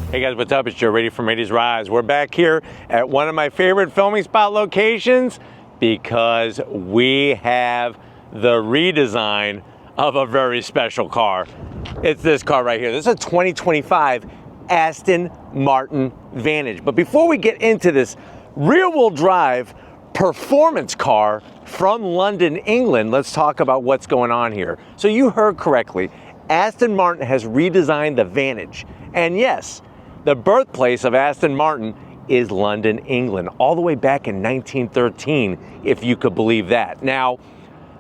Hey guys, what's up? It's Joe Raiti from Raiti's Rise. We're back here at one of my favorite filming spot locations because we have the redesign of a very special car. It's this car right here. This is a 2025 Aston Martin Vantage. But before we get into this rear-wheel drive performance car from London, England, let's talk about what's going on here. So you heard correctly, Aston Martin has redesigned the Vantage. And yes, the birthplace of Aston Martin is London, England, all the way back in 1913, if you could believe that. Now,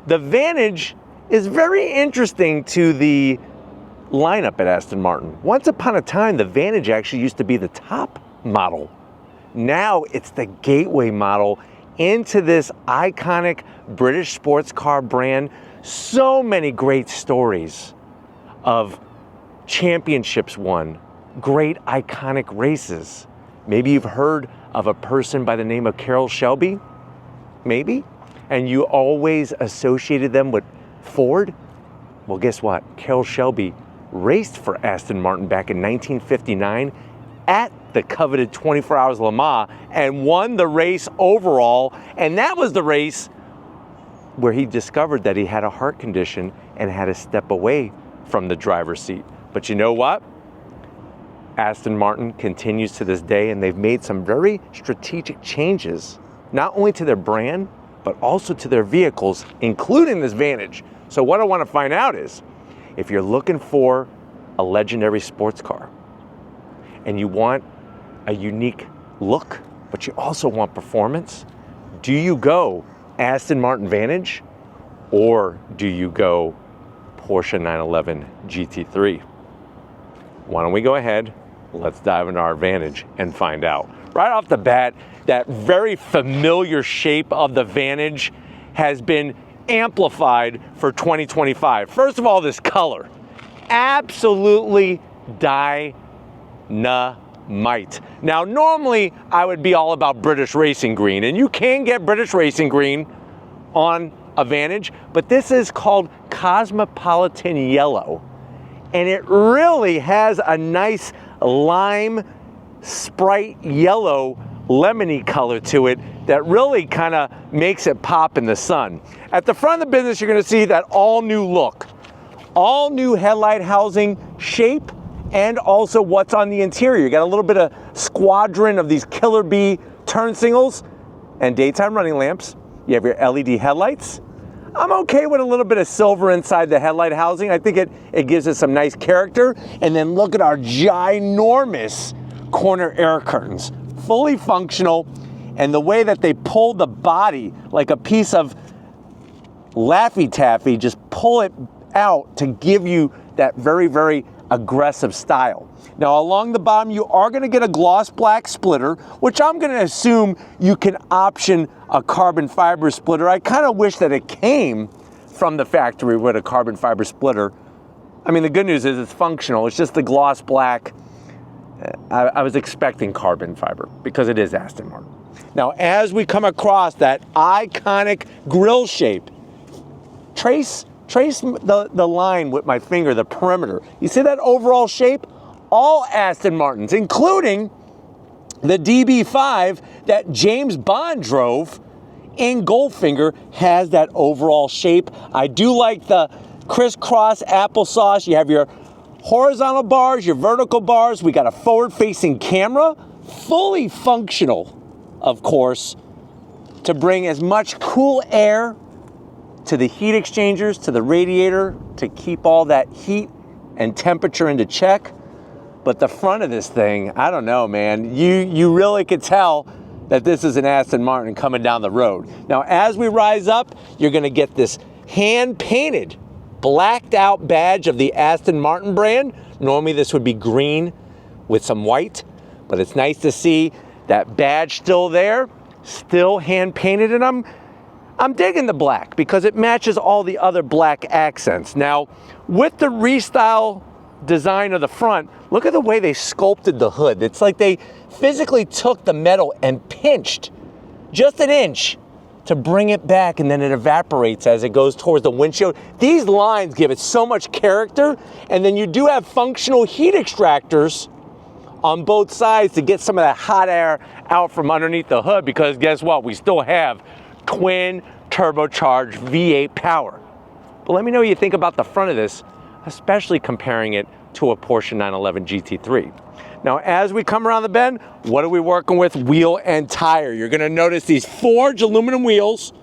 the Vantage is very interesting to the lineup at Aston Martin. Once upon a time, the Vantage actually used to be the top model. Now it's the gateway model into this iconic British sports car brand. So many great stories of championships won, great iconic races. Maybe you've heard of a person by the name of Carroll Shelby, maybe, and you always associated them with Ford. Well, guess what? Carroll Shelby raced for Aston Martin back in 1959 at the coveted 24 Hours Le Mans and won the race overall, and that was the race where he discovered that he had a heart condition and had to step away from the driver's seat. But you know what? Aston Martin continues to this day, and they've made some very strategic changes, not only to their brand, but also to their vehicles, including this Vantage. So what I want to find out is, if you're looking for a legendary sports car, and you want a unique look, but you also want performance, do you go Aston Martin Vantage, or do you go Porsche 911 GT3? Why don't we go ahead, let's dive into our Vantage and find out. Right off the bat, that very familiar shape of the Vantage has been amplified for 2025. First of all, this color, absolutely dynamite. Now, normally I would be all about British racing green, and you can get British racing green on a Vantage, but this is called Cosmopolitan Yellow. And it really has a nice lime, Sprite yellow, lemony color to it that really kind of makes it pop in the sun. At the front of the business, you're going to see that all new look, all new headlight housing shape, and also what's on the interior. You got a little bit of squadron of these Killer Bee turn signals and daytime running lamps. You have your LED headlights. I'm okay with a little bit of silver inside the headlight housing. I think it gives us some nice character. And then look at our ginormous corner air curtains, fully functional. And the way that they pull the body like a piece of Laffy Taffy, just pull it out to give you that very, very aggressive style. Now, along the bottom, you are going to get a gloss black splitter, which I'm going to assume you can option a carbon fiber splitter. I kind of wish that it came from the factory with a carbon fiber splitter. I mean, the good news is it's functional. It's just the gloss black. I was expecting carbon fiber because it is Aston Martin. Now, as we come across that iconic grille shape, trace the line with my finger, the perimeter. You see that overall shape? All Aston Martins, including the DB5 that James Bond drove in Goldfinger, has that overall shape. I do like the crisscross applesauce. You have your horizontal bars, your vertical bars. We got a forward-facing camera, fully functional, of course, to bring as much cool air to the heat exchangers, to the radiator, to keep all that heat and temperature into check. But the front of this thing, I don't know, man. You really could tell that this is an Aston Martin coming down the road. Now, as we rise up, you're gonna get this hand-painted, blacked out badge of the Aston Martin brand. Normally this would be green with some white, but it's nice to see that badge still there, still hand-painted, and I'm digging the black because it matches all the other black accents. Now, with the restyle design of the front, look at the way they sculpted the hood. It's like they physically took the metal and pinched just an inch to bring it back, and then it evaporates as it goes towards the windshield. These lines give it so much character, and then you do have functional heat extractors on both sides to get some of that hot air out from underneath the hood, because guess what? We still have twin turbocharged V8 power. But let me know what you think about the front of this, especially comparing it to a Porsche 911 GT3. Now, as we come around the bend, what are we working with? Wheel and tire. You're gonna notice these forged aluminum wheels,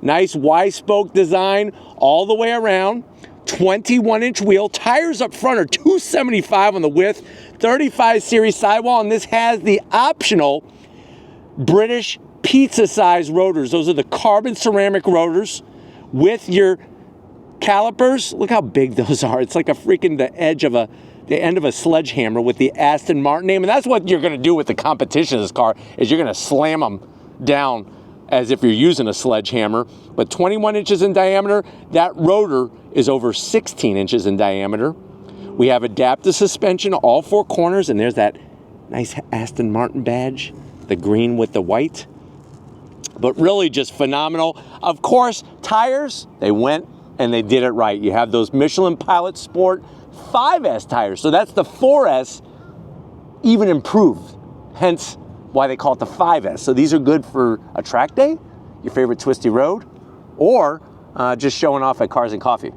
nice Y-spoke design all the way around, 21-inch wheel. Tires up front are 275 on the width, 35 series sidewall, and this has the optional British pizza-sized rotors. Those are the carbon ceramic rotors with your calipers. Look how big those are. It's like a freaking the end of a sledgehammer with the Aston Martin name. And that's what you're going to do with the competition of this car, is you're going to slam them down as if you're using a sledgehammer. But 21 inches in diameter, that rotor is over 16 inches in diameter. We have adaptive suspension, all four corners, and there's that nice Aston Martin badge, the green with the white. But really just phenomenal. Of course, tires, they went and they did it right. You have those Michelin Pilot Sport 5S tires. So that's the 4S even improved. Hence why they call it the 5S. So these are good for a track day, your favorite twisty road, or just showing off at Cars and Coffee.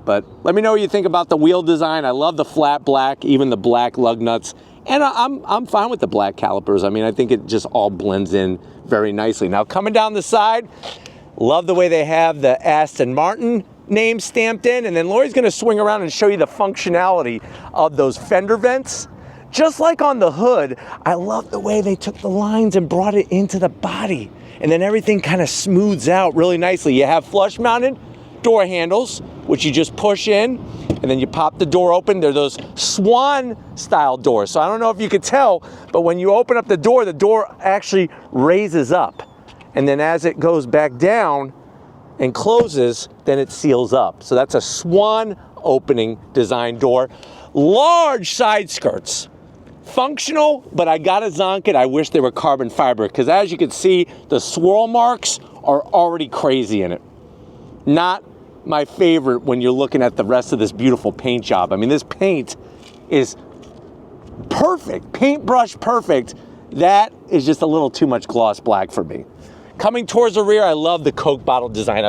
But let me know what you think about the wheel design. I love the flat black, even the black lug nuts. And I'm fine with the black calipers. I mean, I think it just all blends in very nicely. Now, coming down the side, love the way they have the Aston Martin name stamped in. And then Lori's gonna swing around and show you the functionality of those fender vents. Just like on the hood, I love the way they took the lines and brought it into the body. And then everything kind of smooths out really nicely. You have flush mounted door handles, which you just push in, and then you pop the door open. They're those swan style doors. So I don't know if you could tell, but when you open up the door actually raises up. And then as it goes back down and closes, then it seals up. So that's a swan opening design door. Large side skirts. Functional, but I gotta zonk it. I wish they were carbon fiber, because as you can see, the swirl marks are already crazy in it. Not my favorite when you're looking at the rest of this beautiful paint job. I mean, this paint is perfect, paintbrush perfect. That is just a little too much gloss black for me. Coming towards the rear, I love the Coke bottle design.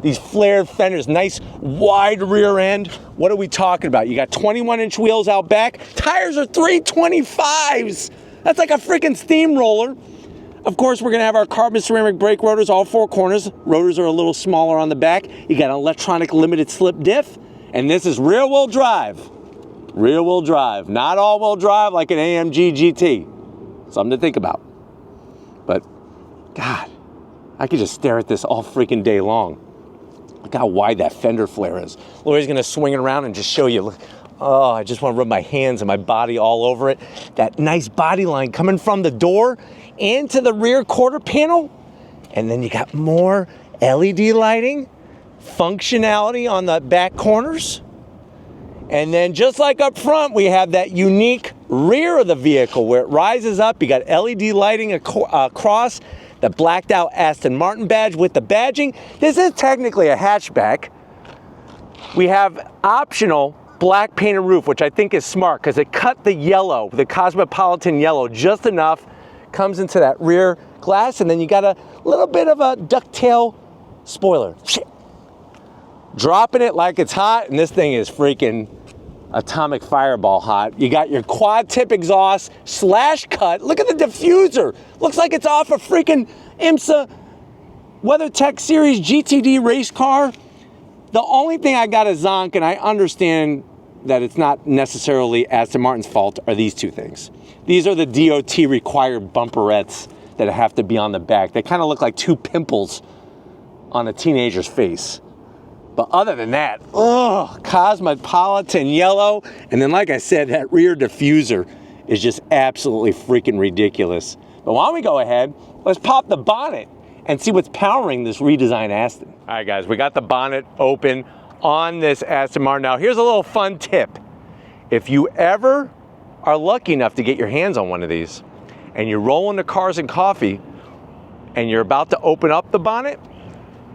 These flared fenders, nice wide rear end. What are we talking about? You got 21-inch wheels out back. Tires are 325s. That's like a freaking steamroller. Of course, we're gonna have our carbon ceramic brake rotors, all four corners. Rotors are a little smaller on the back. You got an electronic limited slip diff, and this is rear wheel drive. Rear wheel drive, not all wheel drive like an AMG GT. Something to think about. But God, I could just stare at this all freaking day long. Look how wide that fender flare is. Lori's gonna swing it around and just show you. Look, oh, I just wanna rub my hands and my body all over it. That nice body line coming from the door into the rear quarter panel. And then you got more LED lighting, functionality on the back corners. And then just like up front, we have that unique rear of the vehicle where it rises up. You got LED lighting across, the blacked out Aston Martin badge with the badging. This is technically a hatchback. We have optional black painted roof, which I think is smart because it cut the yellow, the Cosmopolitan Yellow, just enough. Comes into that rear glass, and then you got a little bit of a ducktail spoiler. Dropping it like it's hot, and this thing is freaking atomic fireball hot. You got your quad tip exhaust slash cut. Look at the diffuser. Looks like it's off a freaking IMSA WeatherTech Series GTD race car. The only thing I got to zonk, and I understand that it's not necessarily Aston Martin's fault, are these two things. These are the DOT required bumperettes that have to be on the back. They kind of look like two pimples on a teenager's face. But other than that, oh, Cosmopolitan Yellow. And then, like I said, that rear diffuser is just absolutely freaking ridiculous. But why don't we go ahead, let's pop the bonnet and see what's powering this redesigned Aston. All right, guys, we got the bonnet open on this Aston Martin. Now, here's a little fun tip. If you ever are lucky enough to get your hands on one of these and you're rolling to Cars and Coffee and you're about to open up the bonnet,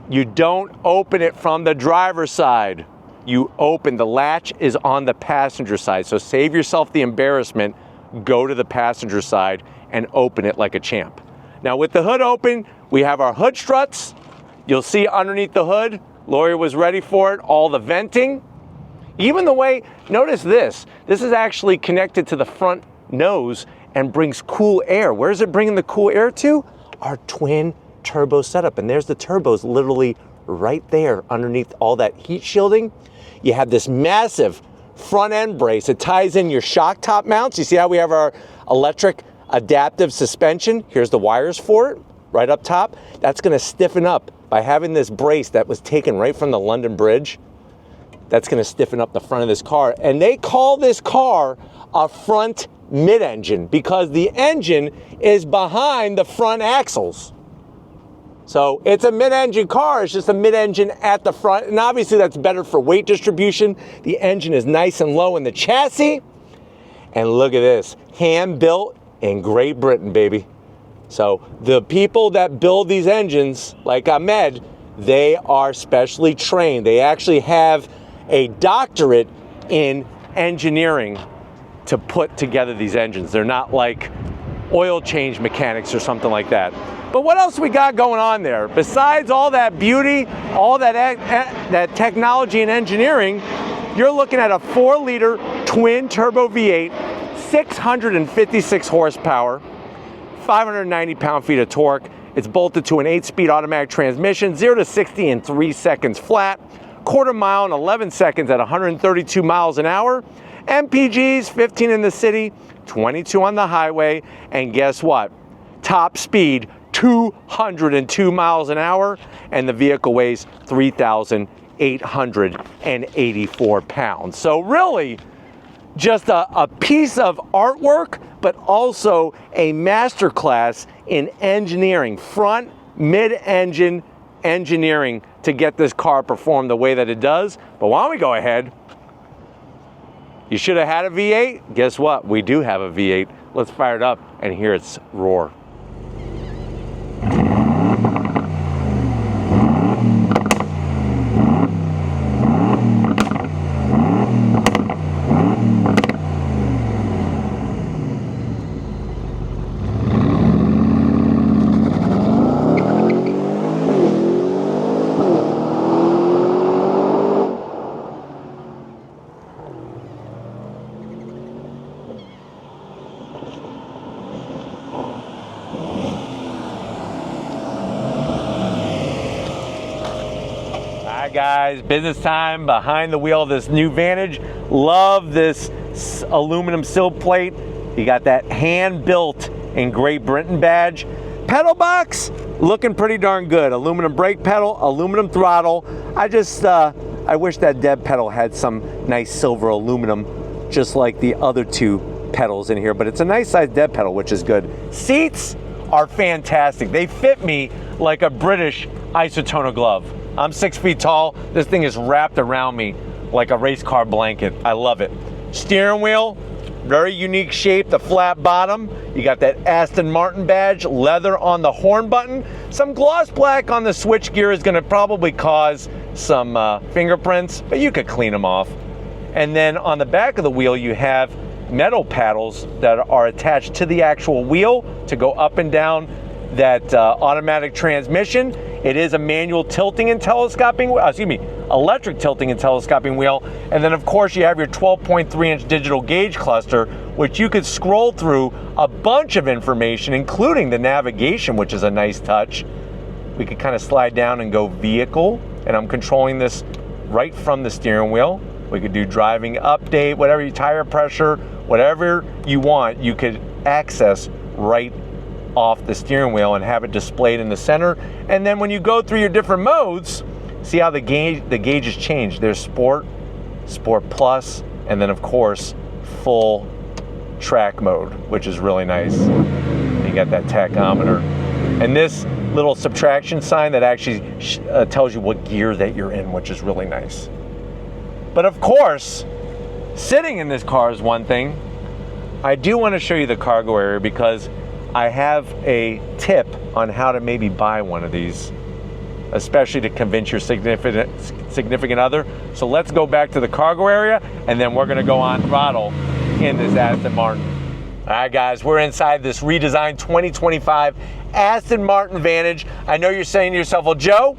you don't open it from the driver's side. You open, the latch is on the passenger side. So save yourself the embarrassment go to the passenger side and open it like a champ. Now with the hood open, we have our hood struts. You'll see underneath the hood, Lori was ready for it, all the venting. Even the way, notice this is actually connected to the front nose and brings cool air. Where's it bringing the cool air to? Our twin turbo setup. And there's the turbos literally right there underneath all that heat shielding. You have this massive front end brace. It ties in your shock top mounts. You see how we have our electric adaptive suspension? Here's the wires for it, right up top. That's gonna stiffen up by having this brace that was taken right from the London Bridge. That's gonna stiffen up the front of this car. And they call this car a front mid-engine because the engine is behind the front axles. So it's a mid-engine car, it's just a mid-engine at the front, and obviously that's better for weight distribution. The engine is nice and low in the chassis. And look at this, hand-built in Great Britain, baby. So the people that build these engines, like Ahmed, they are specially trained. They actually have a doctorate in engineering to put together these engines. They're not like oil change mechanics or something like that. But what else we got going on there? Besides all that beauty, all that technology and engineering, you're looking at a 4-liter twin turbo V8, 656 horsepower, 590 pound-feet of torque. It's bolted to an 8-speed automatic transmission, 0 to 60 in 3 seconds flat, quarter mile in 11 seconds at 132 miles an hour. MPGs, 15 in the city, 22 on the highway, and guess what? Top speed, 202 miles an hour, and the vehicle weighs 3,884 pounds. So really, just a piece of artwork, but also a masterclass in engineering, front, mid-engine engineering to get this car perform the way that it does. But why don't we go ahead? You should have had a V8. Guess what? We do have a V8. Let's fire it up and hear its roar. Guys, business time behind the wheel of this new Vantage. Love this aluminum sill plate. You got that hand-built in Great Britain badge. Pedal box looking pretty darn good. Aluminum brake pedal, aluminum throttle. I wish that dead pedal had some nice silver aluminum, just like the other two pedals in here, but it's a nice size dead pedal, which is good. Seats are fantastic. They fit me like a British isotoner glove. I'm 6 feet tall. This thing is wrapped around me like a race car blanket. I love it. Steering wheel, very unique shape, the flat bottom. You got that Aston Martin badge, leather on the horn button. Some gloss black on the switch gear is gonna probably cause some fingerprints, but you could clean them off. And then on the back of the wheel, you have metal paddles that are attached to the actual wheel to go up and down that automatic transmission. It is a manual tilting and telescoping, electric tilting and telescoping wheel. And then of course you have your 12.3-inch digital gauge cluster, which you could scroll through a bunch of information, including the navigation, which is a nice touch. We could kind of slide down and go vehicle, and I'm controlling this right from the steering wheel. We could do driving update, whatever, tire pressure, whatever you want, you could access right off the steering wheel and have it displayed in the center. And then when you go through your different modes, see how the gauges change. There's Sport, Sport Plus, and then of course full track mode, which is really nice. You got that tachometer and this little subtraction sign that actually tells you what gear that you're in, which is really nice. But of course, sitting in this car is one thing. I do want to show you the cargo area because I have a tip on how to maybe buy one of these, especially to convince your significant other. So let's go back to the cargo area and then we're gonna go on throttle in this Aston Martin. All right, guys, we're inside this redesigned 2025 Aston Martin Vantage. I know you're saying to yourself, well, Joe,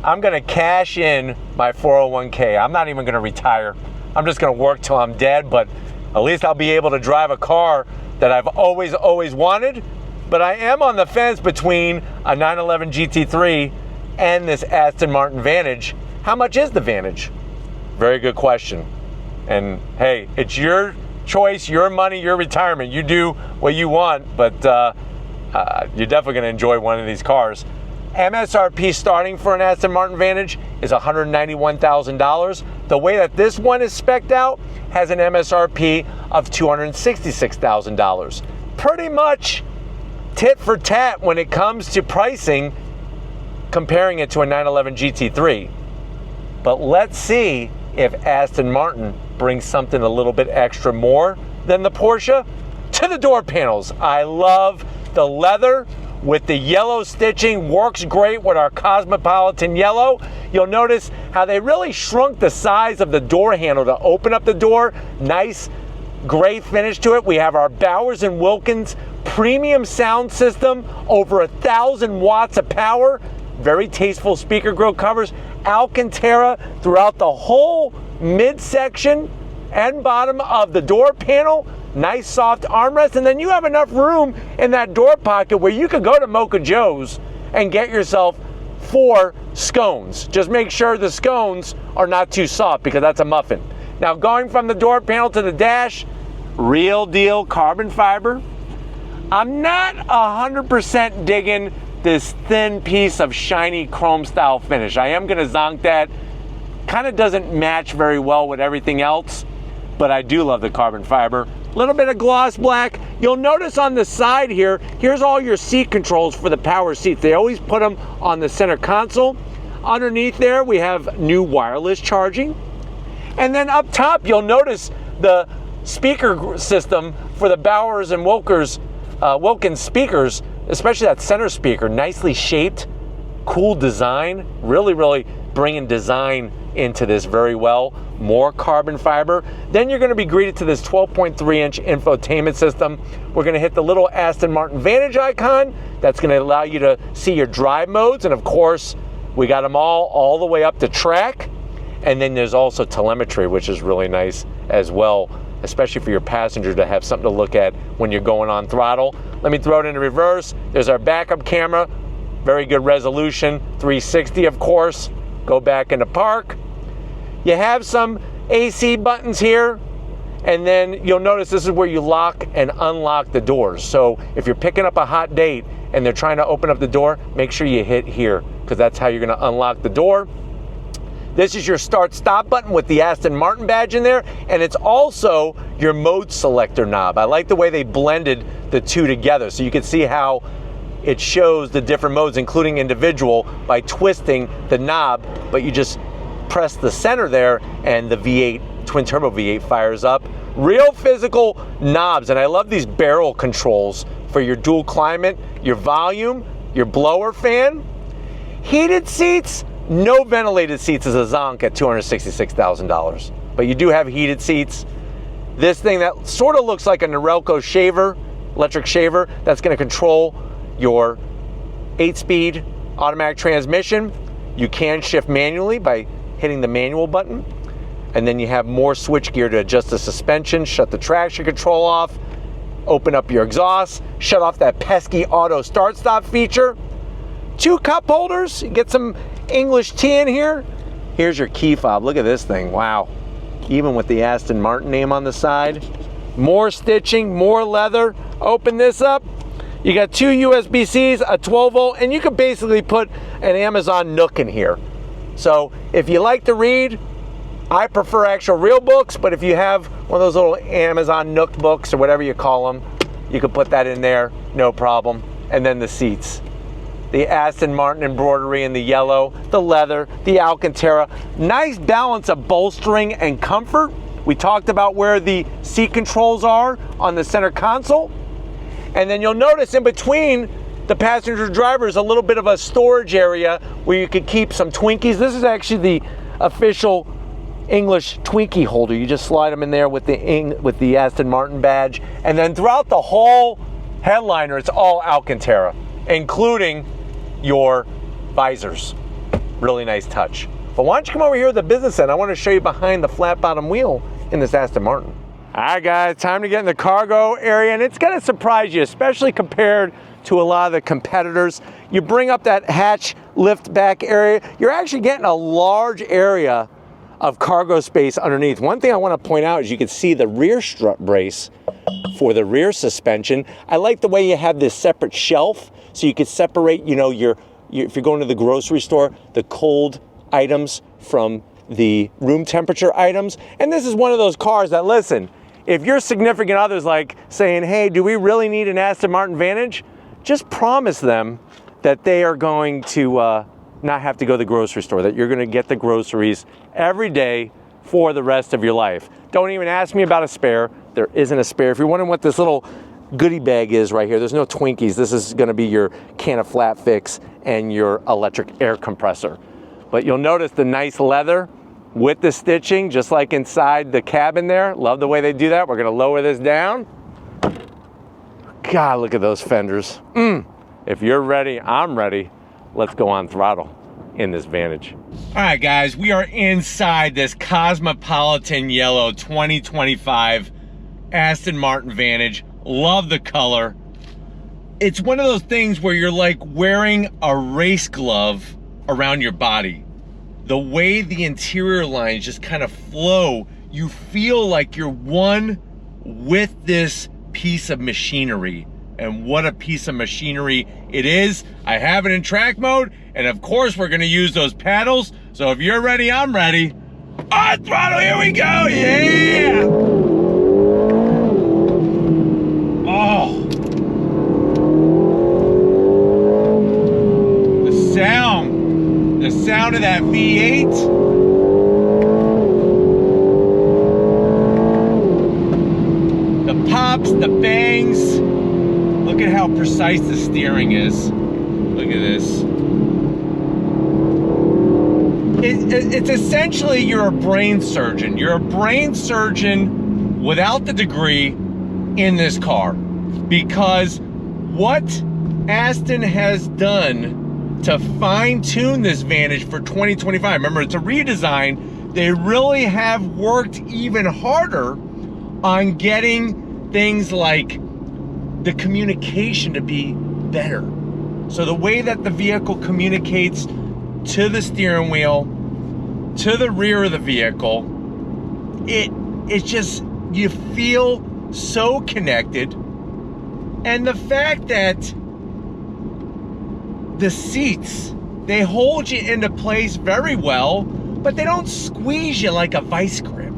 I'm gonna cash in my 401k. I'm not even gonna retire. I'm just gonna work till I'm dead, but at least I'll be able to drive a car that I've always wanted. But I am on the fence between a 911 GT3 and this Aston Martin Vantage. How much is the Vantage? Very good question. And hey, it's your choice, your money, your retirement. You do what you want, but you're definitely gonna enjoy one of these cars. MSRP starting for an Aston Martin Vantage is $191,000. The way that this one is spec'd out has an MSRP of $266,000. Pretty much tit for tat when it comes to pricing, comparing it to a 911 GT3. But let's see if Aston Martin brings something a little bit extra more than the Porsche. To the door panels, I love the leather with the yellow stitching, works great with our Cosmopolitan Yellow. You'll notice how they really shrunk the size of the door handle to open up the door. Nice gray finish to it. We have our Bowers & Wilkins premium sound system, over 1,000 watts of power. Very tasteful speaker grille covers. Alcantara throughout the whole midsection and bottom of the door panel. Nice soft armrest, and then you have enough room in that door pocket where you could go to Mocha Joe's and get yourself 4 scones. Just make sure the scones are not too soft, because that's a muffin. Now, going from the door panel to the dash, real deal carbon fiber. I'm not 100% digging this thin piece of shiny chrome style finish. I am gonna zonk that. Kind of doesn't match very well with everything else, but I do love the carbon fiber. Little bit of gloss black. You'll notice on the side here, here's all your seat controls for the power seats. They always put them on the center console. Underneath there, we have new wireless charging. And then up top, you'll notice the speaker system for the Bowers & Wilkins speakers, especially that center speaker, nicely shaped, cool design, really bringing design into this very well. More carbon fiber. Then you're going to be greeted to this 12.3-inch infotainment system. We're going to hit the little Aston Martin Vantage icon. That's going to allow you to see your drive modes, and of course, we got them all the way up to track. And then there's also telemetry, which is really nice as well, especially for your passenger to have something to look at when you're going on throttle. Let me throw it into reverse. There's our backup camera, very good resolution, 360 of course. Go back into park. You have some AC buttons here, and then you'll notice this is where you lock and unlock the doors. So if you're picking up a hot date and they're trying to open up the door, make sure you hit here, because that's how you're gonna unlock the door. This is your start-stop button with the Aston Martin badge in there, and it's also your mode selector knob. I like the way they blended the two together, so you can see how it shows the different modes, including individual, by twisting the knob, but you just press the center there and the V8, twin turbo V8 fires up. Real physical knobs, and I love these barrel controls for your dual climate, your volume, your blower fan. Heated seats, no ventilated seats is a zonk at $266,000, but you do have heated seats. This thing that sort of looks like a Norelco shaver, electric shaver, that's gonna control your 8-speed automatic transmission. You can shift manually by hitting the manual button, and then you have more switch gear to adjust the suspension, shut the traction control off, open up your exhaust, shut off that pesky auto start-stop feature. 2 cup holders, you get some English tea in here. Here's your key fob. Look at this thing, wow. Even with the Aston Martin name on the side. More stitching, more leather. Open this up. You got 2 USB-Cs, a 12-volt, and you could basically put an Amazon Nook in here. So if you like to read, I prefer actual real books, but if you have one of those little Amazon Nook books or whatever you call them, you could put that in there, no problem. And then the seats. The Aston Martin embroidery in the yellow, the leather, the Alcantara. Nice balance of bolstering and comfort. We talked about where the seat controls are on the center console. And then you'll notice in between the passenger driver is a little bit of a storage area where you could keep some Twinkies. This is actually the official English Twinkie holder. You just slide them in there with the Aston Martin badge. And then throughout the whole headliner, it's all Alcantara, including your visors. Really nice touch. But why don't you come over here to the business end? I want to show you behind the flat bottom wheel in this Aston Martin. All right, guys, time to get in the cargo area, and it's going to surprise you, especially compared to a lot of the competitors. You bring up that hatch lift back area, you're actually getting a large area of cargo space underneath. One thing I want to point out is you can see the rear strut brace for the rear suspension. I like the way you have this separate shelf, so you can separate, you know, if you're going to the grocery store, the cold items from the room temperature items. And this is one of those cars that, listen, if your significant other's like saying, hey, do we really need an Aston Martin Vantage? Just promise them that they are going to not have to go to the grocery store, that you're gonna get the groceries every day for the rest of your life. Don't even ask me about a spare. There isn't a spare. If you're wondering what this little goodie bag is right here, there's no Twinkies. This is gonna be your can of flat fix and your electric air compressor. But you'll notice the nice leather with the stitching, just like inside the cabin there. Love the way they do that. We're gonna lower this down. God, look at those fenders. If you're ready, I'm ready. Let's go on throttle in this Vantage. All right, guys, we are inside this Cosmopolitan Yellow 2025 Aston Martin Vantage. Love the color. It's one of those things where you're like wearing a race glove around your body. The way the interior lines just kind of flow, you feel like you're one with this piece of machinery. And what a piece of machinery it is. I have it in track mode, and of course we're gonna use those paddles. So if you're ready, I'm ready. On throttle, here we go, yeah! Oh. The sound of that V8. The pops, the bangs. Look at how precise the steering is. Look at this. It's essentially, you're a brain surgeon. You're a brain surgeon without the degree in this car. Because what Aston has done to fine-tune this Vantage for 2025, remember it's a redesign, they really have worked even harder on getting things like the communication to be better. So the way that the vehicle communicates to the steering wheel, to the rear of the vehicle, it's just, you feel so connected. And the fact that the seats, they hold you into place very well, but they don't squeeze you like a vice grip.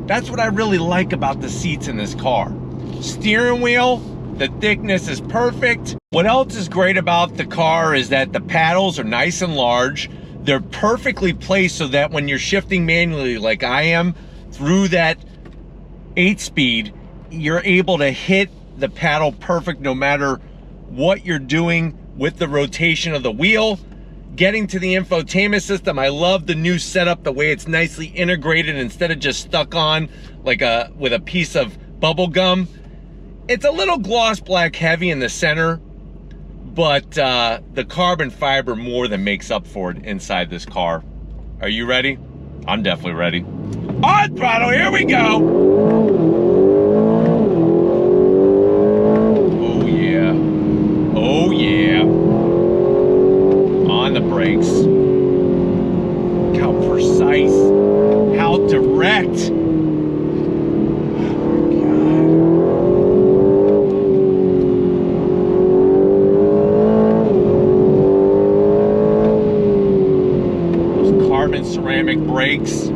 That's what I really like about the seats in this car. Steering wheel, the thickness is perfect. What else is great about the car is that the paddles are nice and large. They're perfectly placed so that when you're shifting manually like I am through that 8-speed, you're able to hit the paddle perfect no matter what you're doing with the rotation of the wheel. Getting to the infotainment system, I love the new setup, the way it's nicely integrated instead of just stuck on like with a piece of bubble gum. It's a little gloss black heavy in the center, but the carbon fiber more than makes up for it inside this car. Are you ready? I'm definitely ready. On throttle, here we go. Oh yeah. Oh yeah. On the brakes. Look how precise, how direct. Ceramic brakes.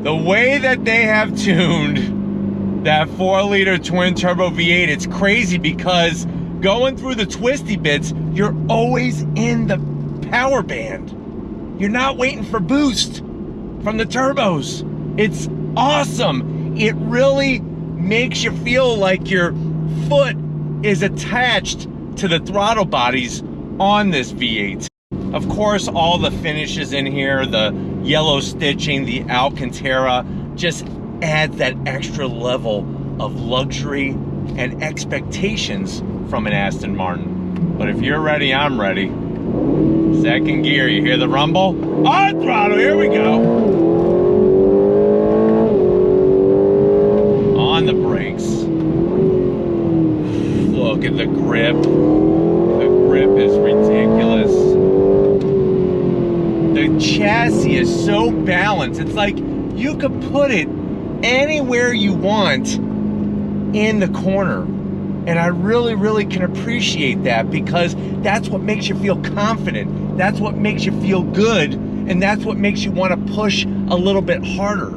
The way that they have tuned that 4-liter twin turbo V8, it's crazy because going through the twisty bits, you're always in the power band. You're not waiting for boost from the turbos. It's awesome. It really makes you feel like you're foot is attached to the throttle bodies on this V8. Of course, all the finishes in here, the yellow stitching, the Alcantara, just adds that extra level of luxury and expectations from an Aston Martin. But if you're ready, I'm ready. Second gear, you hear the rumble? On throttle, here we go. On the brakes. Look at the grip. The grip is ridiculous. The chassis is so balanced. It's like you could put it anywhere you want in the corner. And I really, really can appreciate that, because that's what makes you feel confident. That's what makes you feel good. And that's what makes you want to push a little bit harder.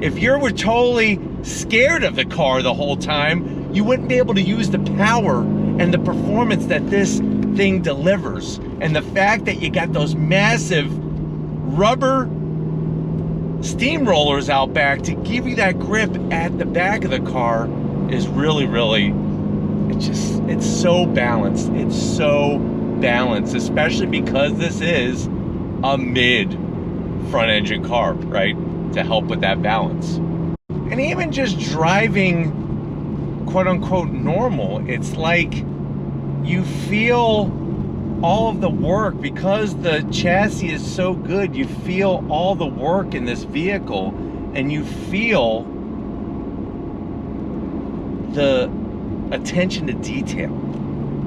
If you were totally scared of the car the whole time, you wouldn't be able to use the power and the performance that this thing delivers. And the fact that you got those massive rubber steamrollers out back to give you that grip at the back of the car is really, really, it's so balanced. It's so balanced, especially because this is a mid front engine car, right? To help with that balance. And even just driving quote unquote normal, it's like you feel all of the work, because the chassis is so good. You feel all the work in this vehicle, and you feel the attention to detail.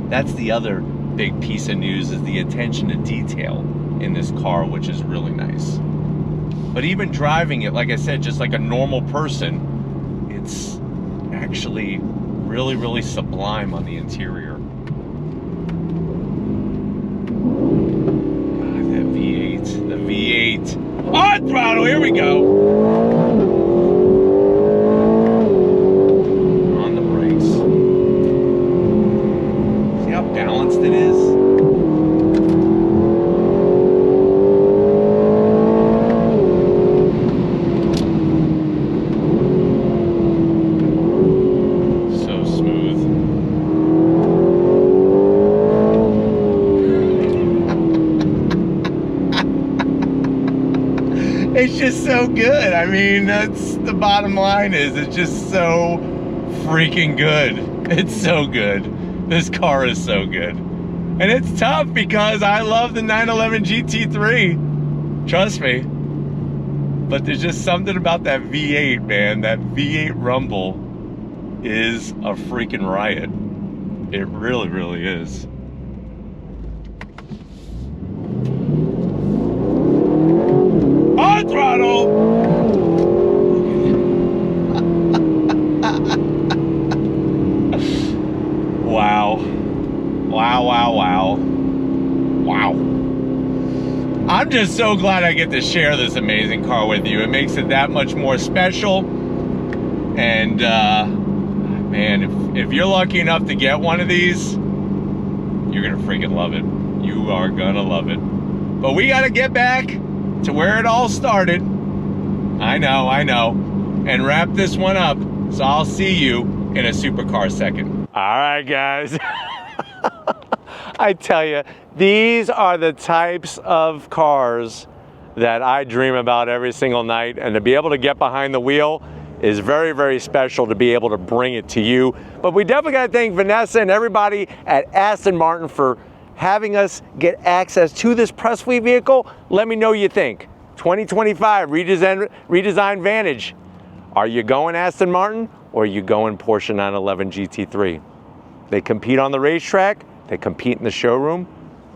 That's the other big piece of news, is the attention to detail in this car, which is really nice. But even driving it, like I said, just like a normal person, it's actually really, really sublime on the interior. God, that V8, the V8. On throttle, here we go. On the brakes. See how balanced it is? It's just so good. I mean, that's the bottom line, is it's just so freaking good. It's so good. This car is so good. And it's tough because I love the 911 GT3. Trust me. But there's just something about that V8, man. That V8 rumble is a freaking riot. It really, really is. On throttle! Wow. Wow, wow, wow. Wow. I'm just so glad I get to share this amazing car with you. It makes it that much more special. And, man, if you're lucky enough to get one of these, you're gonna freaking love it. You are gonna love it. But we gotta get back to where it all started. I know, and wrap this one up. So I'll see you in a supercar second. All right, guys. I tell you, these are the types of cars that I dream about every single night, and to be able to get behind the wheel is very, very special to be able to bring it to you. But we definitely got to thank Vanessa and everybody at Aston Martin for having us get access to this press fleet vehicle. Let me know what you think. 2025 redesigned Vantage. Are you going Aston Martin, or are you going Porsche 911 GT3? They compete on the racetrack, they compete in the showroom.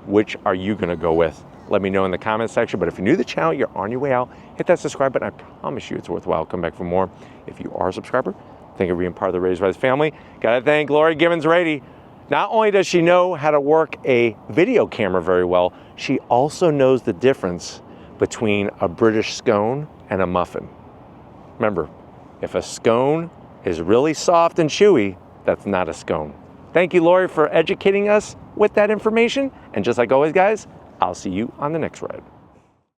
Which are you gonna go with? Let me know in the comment section. But if you're new to the channel, you're on your way out, hit that subscribe button. I promise you it's worthwhile. Come back for more. If you are a subscriber, thank you for being part of the Raised Rise family. Gotta thank Lori Gibbons Raiti. Not only does she know how to work a video camera very well, she also knows the difference between a British scone and a muffin. Remember, if a scone is really soft and chewy, that's not a scone. Thank you, Lori, for educating us with that information. And just like always, guys, I'll see you on the next ride.